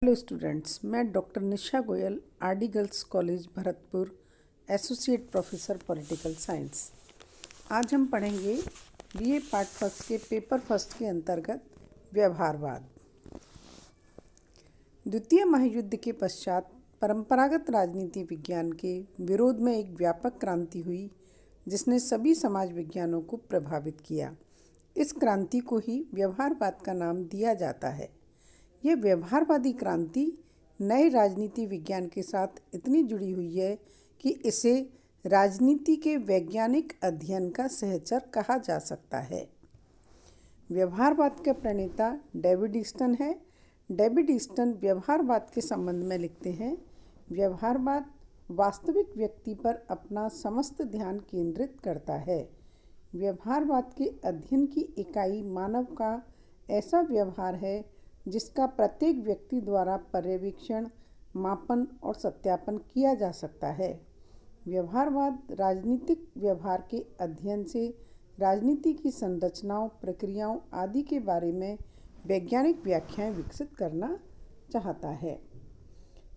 Hello students, मैं doctor Nisha Goyal, RD girls college Bharatpur, associate professor political science. आज हम पढ़ेंगे बीए पार्ट फर्स्ट के पेपर फर्स्ट के अंतर्गत व्यवहारवाद। द्वितीय महायुद्ध के पश्चात परंपरागत राजनीति विज्ञान के विरोध में एक व्यापक क्रांति हुई जिसने सभी समाज विज्ञानों को प्रभावित किया। इस क्रांति को ही व्यवहारवाद का नाम दिया जाता है। यह व्यवहारवादी क्रांति नए राजनीति विज्ञान के साथ इतनी जुड़ी हुई है कि इसे राजनीति के वैज्ञानिक अध्ययन का सहचर कहा जा सकता है। व्यवहारवाद के प्रणेता डेविड ईस्टन है। डेविड ईस्टन व्यवहारवाद के संबंध में लिखते हैं, व्यवहारवाद वास्तविक व्यक्ति पर अपना समस्त ध्यान केंद्रित करता है। व्यवहारवाद के अध्ययन की इकाई मानव का ऐसा व्यवहार है जिसका प्रत्येक व्यक्ति द्वारा पर्यवेक्षण, मापन और सत्यापन किया जा सकता है। व्यवहारवाद राजनीतिक व्यवहार के अध्ययन से राजनीति की संरचनाओं, प्रक्रियाओं आदि के बारे में वैज्ञानिक व्याख्याएं विकसित करना चाहता है।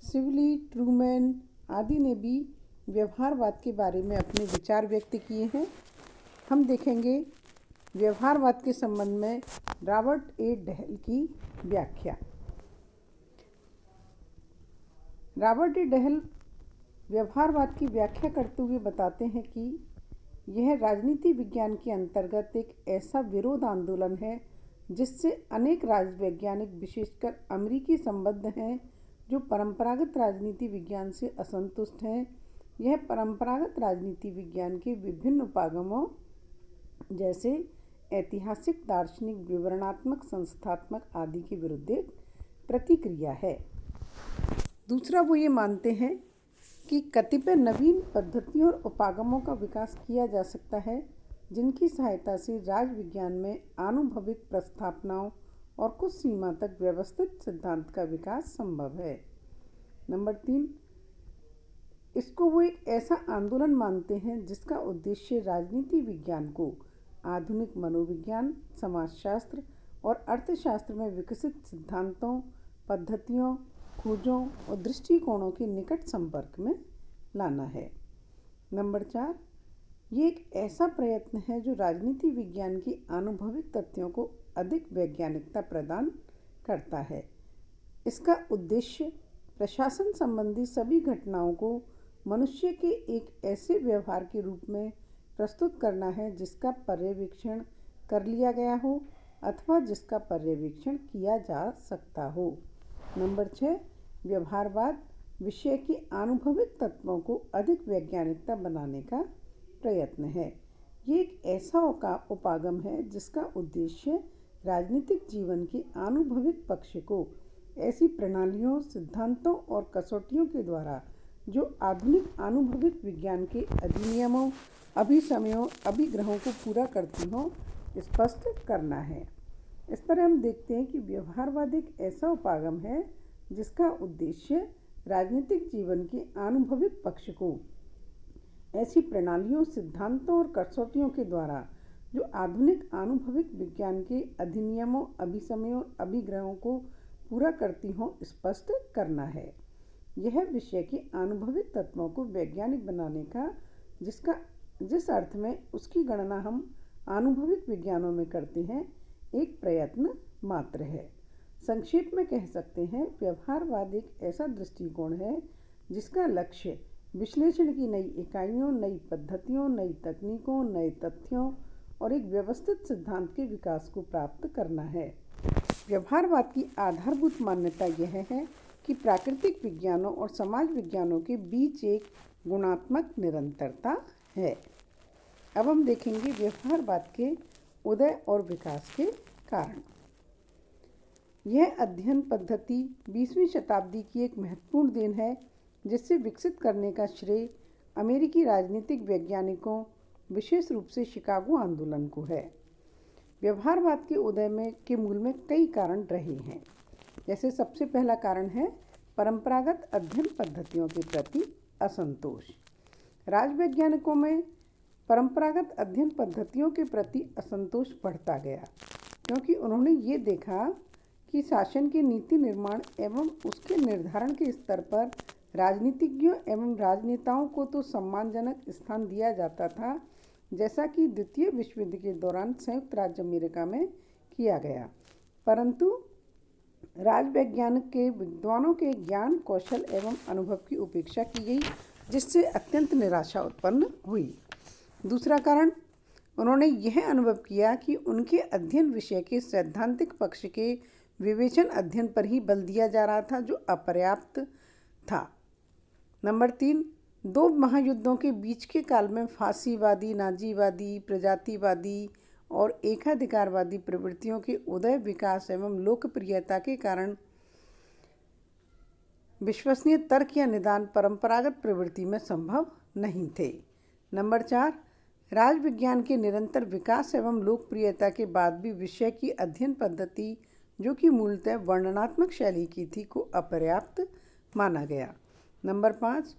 सिवली, ट्रूमैन आदि ने भी व्यवहारवाद के बारे में अपने विचार व्यक्त किए हैं। हम देखेंगे व्यवहारवाद के संबंध में रॉबर्ट ए डहल की व्याख्या। रॉबर्ट ए डहल व्यवहारवाद की व्याख्या करते हुए बताते हैं कि यह राजनीति विज्ञान के अंतर्गत एक ऐसा विरोध आंदोलन है जिससे अनेक राजवैज्ञानिक, विशेषकर अमेरिकी, संबद्ध हैं जो परंपरागत राजनीति विज्ञान से असंतुष्ट हैं। यह परंपरागत राजनीति विज्ञान के विभिन्न उपागमों जैसे ऐतिहासिक, दार्शनिक, विवरणात्मक, संस्थात्मक आदि के विरुद्ध एक प्रतिक्रिया है। दूसरा, वो ये मानते हैं कि कतिपय नवीन पद्धतियों और उपागमों का विकास किया जा सकता है जिनकी सहायता से राजविज्ञान में आनुभविक प्रस्थापनाओं और कुछ सीमा तक व्यवस्थित सिद्धांत का विकास संभव है। नंबर 3, इसको वो एक ऐसा आंदोलन मानते हैं जिसका उद्देश्य राजनीति विज्ञान को आधुनिक मनोविज्ञान, समाजशास्त्र और अर्थशास्त्र में विकसित सिद्धांतों, पद्धतियों, खोजों और दृष्टिकोणों के निकट संपर्क में लाना है। नंबर 4, ये एक ऐसा प्रयत्न है जो राजनीति विज्ञान की आनुभविक तथ्यों को अधिक वैज्ञानिकता प्रदान करता है। इसका उद्देश्य प्रशासन संबंधी सभी घटनाओं को मनुष्य के एक ऐसे व्यवहार के रूप में प्रस्तुत करना है जिसका पर्यवेक्षण कर लिया गया हो अथवा जिसका पर्यवेक्षण किया जा सकता हो। नंबर 6, व्यवहारवाद विषय के आनुभविक तत्वों को अधिक वैज्ञानिकता बनाने का प्रयत्न है। ये एक ऐसा उपागम है जिसका उद्देश्य राजनीतिक जीवन के आनुभविक पक्ष को ऐसी प्रणालियों, सिद्धांतों और कसौटियों के द्वारा जो आधुनिक आनुभविक विज्ञान के अधिनियमों, अभिसमयों, अभिग्रहों को पूरा करती हों, स्पष्ट करना है। इस तरह हम देखते हैं कि व्यवहारवाद एक ऐसा उपागम है जिसका उद्देश्य राजनीतिक जीवन के आनुभविक पक्ष को ऐसी प्रणालियों, सिद्धांतों और कसौटियों के द्वारा जो आधुनिक आनुभविक विज्ञान के अधिनियमों, अभिसमयों, अभिग्रहों को पूरा करती हों, स्पष्ट करना है। यह विषय के आनुभविक तत्वों को वैज्ञानिक बनाने का जिस अर्थ में उसकी गणना हम आनुभविक विज्ञानों में करते हैं, एक प्रयत्न मात्र है। संक्षेप में कह सकते हैं, व्यवहारवाद एक ऐसा दृष्टिकोण है जिसका लक्ष्य विश्लेषण की नई इकाइयों, नई पद्धतियों, नई तकनीकों, नए तथ्यों और एक व्यवस्थित सिद्धांत के विकास को प्राप्त करना है। व्यवहारवाद की आधारभूत मान्यता यह है कि प्राकृतिक विज्ञानों और समाज विज्ञानों के बीच एक गुणात्मक निरंतरता है। अब हम देखेंगे व्यवहारवाद के उदय और विकास के कारण। यह अध्ययन पद्धति 20वीं शताब्दी की एक महत्वपूर्ण देन है जिससे विकसित करने का श्रेय अमेरिकी राजनीतिक वैज्ञानिकों, विशेष रूप से शिकागो आंदोलन को है। व्यवहारवाद के उदय के मूल में कई कारण रहे हैं। जैसे सबसे पहला कारण है परंपरागत अध्ययन पद्धतियों के प्रति असंतोष। राजवैज्ञानिकों में परंपरागत अध्ययन पद्धतियों के प्रति असंतोष बढ़ता गया क्योंकि उन्होंने ये देखा कि शासन के नीति निर्माण एवं उसके निर्धारण के स्तर पर राजनीतिज्ञों एवं राजनेताओं को तो सम्मानजनक स्थान दिया जाता था, जैसा कि द्वितीय विश्व युद्ध के दौरान संयुक्त राज्य अमेरिका में किया गया, परंतु राजवैज्ञान के विद्वानों के ज्ञान, कौशल एवं अनुभव की उपेक्षा की गई, जिससे अत्यंत निराशा उत्पन्न हुई। दूसरा कारण, उन्होंने यह अनुभव किया कि उनके अध्ययन विषय के सैद्धांतिक पक्ष के विवेचन अध्ययन पर ही बल दिया जा रहा था, जो अपर्याप्त था। नंबर 3, 2 महायुद्धों के बीच के काल में फासीवादी, नाजीवादी, प्रजातिवादी और एकाधिकारवादी प्रवृत्तियों के उदय, विकास एवं लोकप्रियता के कारण विश्वसनीय तर्क या निदान परंपरागत प्रवृत्ति में संभव नहीं थे। नंबर 4, राजविज्ञान के निरंतर विकास एवं लोकप्रियता के बाद भी विषय की अध्ययन पद्धति, जो कि मूलतः वर्णनात्मक शैली की थी, को अपर्याप्त माना गया। नंबर 5,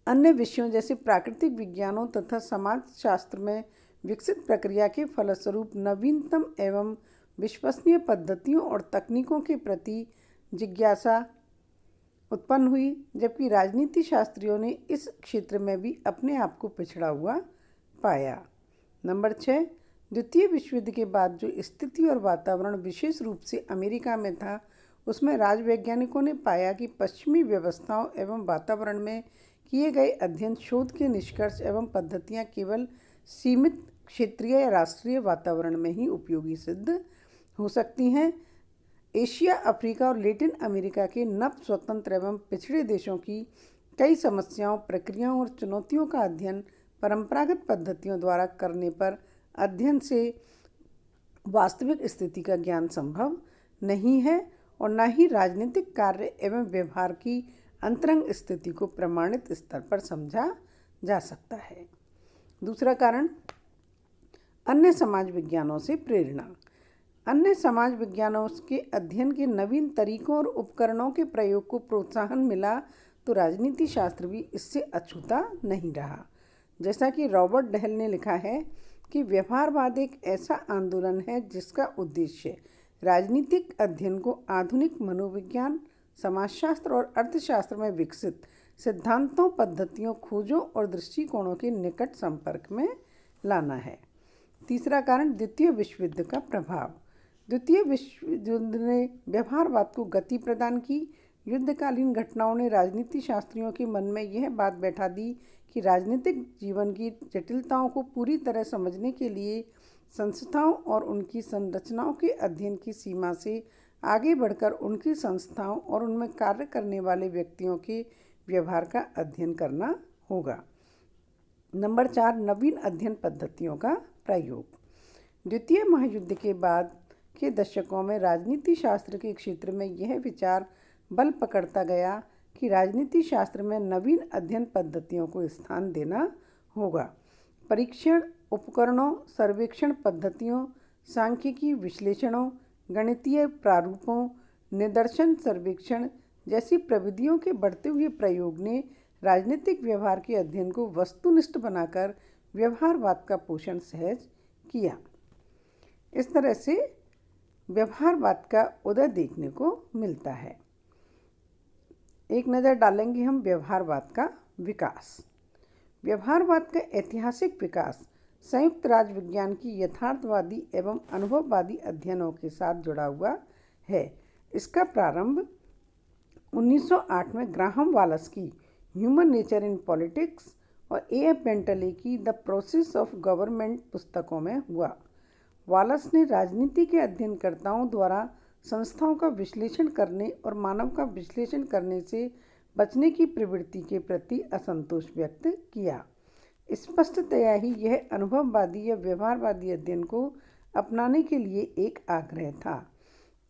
अन्य विषयों जैसे प्राकृतिक विज्ञानों तथा समाजशास्त्र में विकसित प्रक्रिया के फलस्वरूप नवीनतम एवं विश्वसनीय पद्धतियों और तकनीकों के प्रति जिज्ञासा उत्पन्न हुई, जबकि राजनीति शास्त्रियों ने इस क्षेत्र में भी अपने आप को पिछड़ा हुआ पाया। नंबर 6, द्वितीय विश्व युद्ध के बाद जो स्थिति और वातावरण विशेष रूप से अमेरिका में था, उसमें राजवैज्ञानिकों ने पाया कि पश्चिमी व्यवस्थाओं एवं वातावरण में किए गए अध्ययन, शोध के निष्कर्ष एवं पद्धतियां केवल सीमित क्षेत्रीय या राष्ट्रीय वातावरण में ही उपयोगी सिद्ध हो सकती हैं। एशिया, अफ्रीका और लैटिन अमेरिका के नव स्वतंत्र एवं पिछड़े देशों की कई समस्याओं, प्रक्रियाओं और चुनौतियों का अध्ययन परंपरागत पद्धतियों द्वारा करने पर अध्ययन से वास्तविक स्थिति का ज्ञान संभव नहीं है और न ही राजनीतिक कार्य एवं व्यवहार की अंतरंग स्थिति को प्रमाणित स्तर पर समझा जा सकता है। दूसरा कारण, अन्य समाज विज्ञानों से प्रेरणा। अन्य समाज विज्ञानों के अध्ययन के नवीन तरीकों और उपकरणों के प्रयोग को प्रोत्साहन मिला, तो राजनीति शास्त्र भी इससे अछूता नहीं रहा। जैसा कि रॉबर्ट डहल ने लिखा है कि व्यवहारवाद एक ऐसा आंदोलन है जिसका उद्देश्य राजनीतिक अध्ययन को आधुनिक मनोविज्ञान, समाजशास्त्र और अर्थशास्त्र में विकसित सिद्धांतों, पद्धतियों, खोजों और दृष्टिकोणों के निकट संपर्क में लाना है। तीसरा कारण, द्वितीय विश्व युद्ध का प्रभाव। द्वितीय विश्व युद्ध ने व्यवहारवाद को गति प्रदान की। युद्धकालीन घटनाओं ने राजनीति शास्त्रियों के मन में यह बात बैठा दी कि राजनीतिक जीवन की जटिलताओं को पूरी तरह समझने के लिए संस्थाओं और उनकी संरचनाओं के अध्ययन की सीमा से आगे बढ़कर उनकी संस्थाओं और उनमें कार्य करने वाले व्यक्तियों के व्यवहार का अध्ययन करना होगा। नंबर 4, नवीन अध्ययन पद्धतियों का प्रयोग। द्वितीय महायुद्ध के बाद के दशकों में राजनीति शास्त्र के क्षेत्र में यह विचार बल पकड़ता गया कि राजनीति शास्त्र में नवीन अध्ययन पद्धतियों को स्थान देना होगा। परीक्षण उपकरणों, सर्वेक्षण पद्धतियों, सांख्यिकी विश्लेषणों, गणितीय प्रारूपों, निदर्शन सर्वेक्षण जैसी प्रविधियों के बढ़ते हुए प्रयोग ने राजनीतिक व्यवहार के अध्ययन को वस्तुनिष्ठ बनाकर व्यवहारवाद का पोषण सहज किया। इस तरह से व्यवहारवाद का उदय देखने को मिलता है। एक नज़र डालेंगे हम व्यवहारवाद का विकास। व्यवहारवाद का ऐतिहासिक विकास संयुक्त राज्य विज्ञान की यथार्थवादी एवं अनुभववादी अध्ययनों के साथ जुड़ा हुआ है। इसका प्रारंभ 1908 में ग्राहम वालस की ह्यूमन नेचर इन पॉलिटिक्स और A.F. बेंटले की द प्रोसेस ऑफ गवर्नमेंट पुस्तकों में हुआ। वालस ने राजनीति के अध्ययनकर्ताओं द्वारा संस्थाओं का विश्लेषण करने और मानव का विश्लेषण करने से बचने की प्रवृत्ति के प्रति असंतोष व्यक्त किया। स्पष्टतया ही यह अनुभववादी या व्यवहारवादी अध्ययन को अपनाने के लिए एक आग्रह था।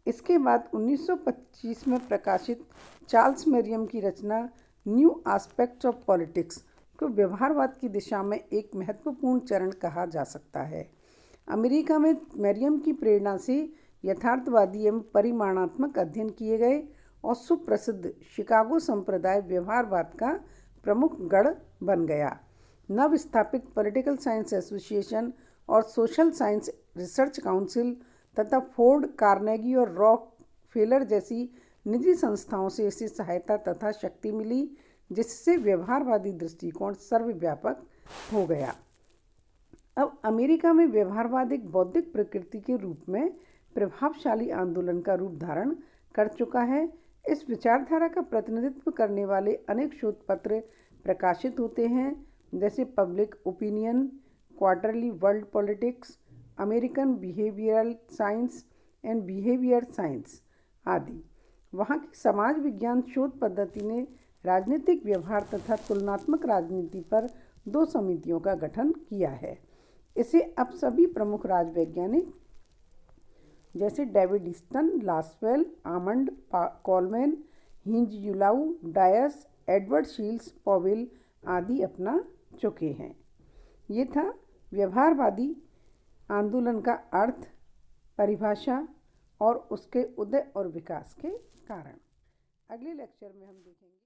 इसके बाद 1925 में प्रकाशित चार्ल्स मेरियम की रचना न्यू एस्पेक्ट्स ऑफ पॉलिटिक्स को व्यवहारवाद की दिशा में एक महत्वपूर्ण चरण कहा जा सकता है। अमेरिका में मेरियम की प्रेरणा से यथार्थवादी एवं परिमाणात्मक अध्ययन किए गए और सुप्रसिद्ध शिकागो संप्रदाय व्यवहारवाद का प्रमुख गढ़ बन गया। नव स्थापित पॉलिटिकल साइंस एसोसिएशन और सोशल साइंस रिसर्च काउंसिल तथा फोर्ड, कार्नेगी और रॉकफेलर जैसी निजी संस्थाओं से इसे सहायता तथा शक्ति मिली, जिससे व्यवहारवादी दृष्टिकोण सर्वव्यापक हो गया। अब अमेरिका में व्यवहारवाद एक बौद्धिक प्रकृति के रूप में प्रभावशाली आंदोलन का रूप धारण कर चुका है। इस विचारधारा का प्रतिनिधित्व करने वाले अनेक शोध पत्र प्रकाशित होते हैं, जैसे public opinion, quarterly world politics, American behavioural science and behaviour science आदि। वहाँ की समाज विज्ञान शोध पद्धति ने राजनीतिक व्यवहार तथा तुलनात्मक राजनीति पर 2 समितियों का गठन किया है। इसे अब सभी प्रमुख राजवैज्ञानिक जैसे David Easton, Lasswell, Almond, Coleman, Heinz Eulau, डायस, एडवर्ड शील्स, पॉवेल आदि अपना चुके हैं। ये था व्यवहारवादी आंदोलन का अर्थ, परिभाषा और उसके उदय और विकास के कारण। अगले लेक्चर में हम देखेंगे।